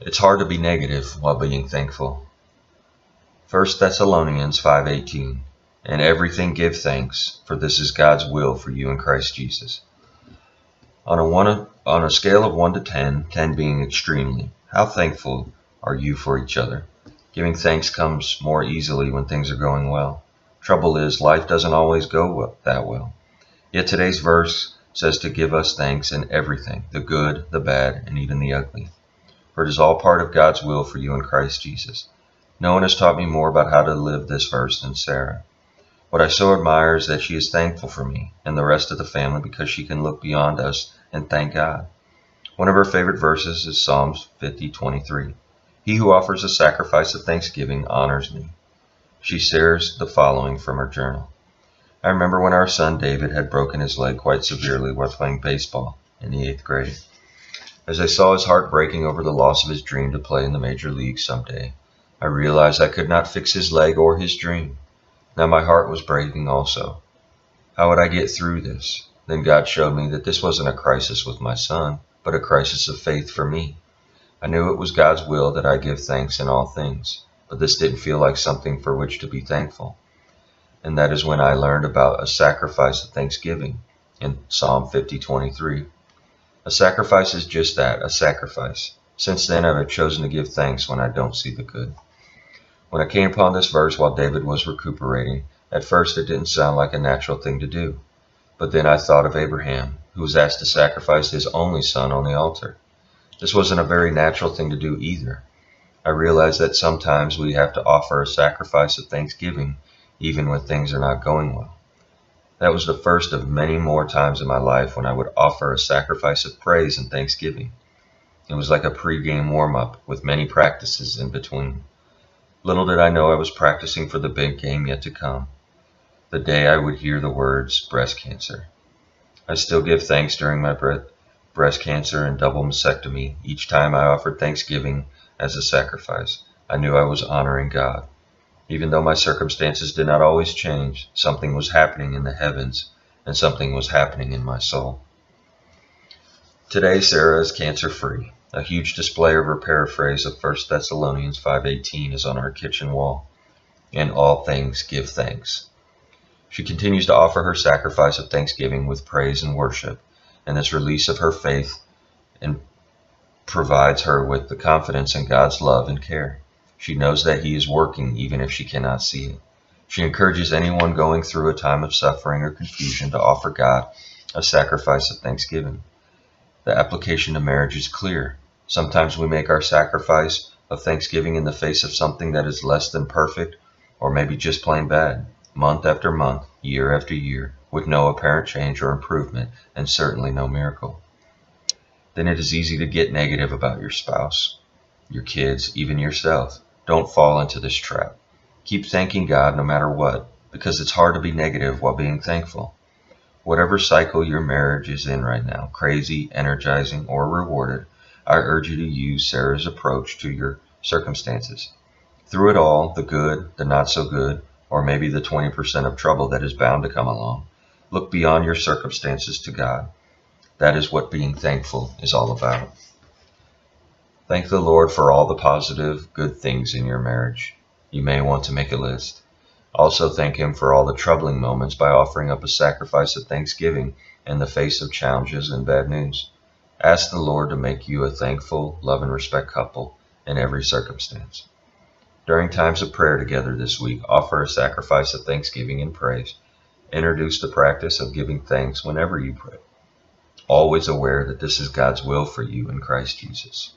It's hard to be negative while being thankful. 1 Thessalonians 5:18. In everything give thanks, for this is God's will for you in Christ Jesus. On a scale of 1 to 10, 10 being extremely, how thankful are you for each other? Giving thanks comes more easily when things are going well. Trouble is, life doesn't always go that well. Yet today's verse says to give us thanks in everything, the good, the bad, and even the ugly. For it is all part of God's will for you in Christ Jesus. No one has taught me more about how to live this verse than Sarah. What I so admire is that she is thankful for me and the rest of the family because she can look beyond us and thank God. One of her favorite verses is Psalms 50:23. He who offers a sacrifice of thanksgiving honors me. She shares the following from her journal. I remember when our son David had broken his leg quite severely while playing baseball in the 8th grade. As I saw his heart breaking over the loss of his dream to play in the major leagues someday, I realized I could not fix his leg or his dream. Now my heart was breaking also. How would I get through this? Then God showed me that this wasn't a crisis with my son, but a crisis of faith for me. I knew it was God's will that I give thanks in all things, but this didn't feel like something for which to be thankful. And that is when I learned about a sacrifice of thanksgiving in Psalm 50:23. A sacrifice is just that, a sacrifice. Since then, I've chosen to give thanks when I don't see the good. When I came upon this verse while David was recuperating, at first it didn't sound like a natural thing to do. But then I thought of Abraham, who was asked to sacrifice his only son on the altar. This wasn't a very natural thing to do either. I realized that sometimes we have to offer a sacrifice of thanksgiving, even when things are not going well. That was the first of many more times in my life when I would offer a sacrifice of praise and thanksgiving. It was like a pre-game warm-up with many practices in between. Little did I know I was practicing for the big game yet to come, the day I would hear the words breast cancer. I still give thanks during my breast cancer and double mastectomy. Each time I offered thanksgiving as a sacrifice, I knew I was honoring God. Even though my circumstances did not always change, something was happening in the heavens, and something was happening in my soul. Today, Sarah is cancer-free. A huge display of her paraphrase of 1 Thessalonians 5:18 is on our kitchen wall. In all things give thanks. She continues to offer her sacrifice of thanksgiving with praise and worship, and this release of her faith and provides her with the confidence in God's love and care. She knows that He is working even if she cannot see it. She encourages anyone going through a time of suffering or confusion to offer God a sacrifice of thanksgiving. The application to marriage is clear. Sometimes we make our sacrifice of thanksgiving in the face of something that is less than perfect, or maybe just plain bad, month after month, year after year, with no apparent change or improvement, and certainly no miracle. Then it is easy to get negative about your spouse, your kids, even yourself. Don't fall into this trap. Keep thanking God no matter what, because it's hard to be negative while being thankful. Whatever cycle your marriage is in right now, crazy, energizing, or rewarded, I urge you to use Sarah's approach to your circumstances. Through it all, the good, the not so good, or maybe the 20% of trouble that is bound to come along, look beyond your circumstances to God. That is what being thankful is all about. Thank the Lord for all the positive, good things in your marriage. You may want to make a list. Also thank Him for all the troubling moments by offering up a sacrifice of thanksgiving in the face of challenges and bad news. Ask the Lord to make you a thankful, love and respect couple in every circumstance. During times of prayer together this week, offer a sacrifice of thanksgiving and praise. Introduce the practice of giving thanks whenever you pray, always aware that this is God's will for you in Christ Jesus.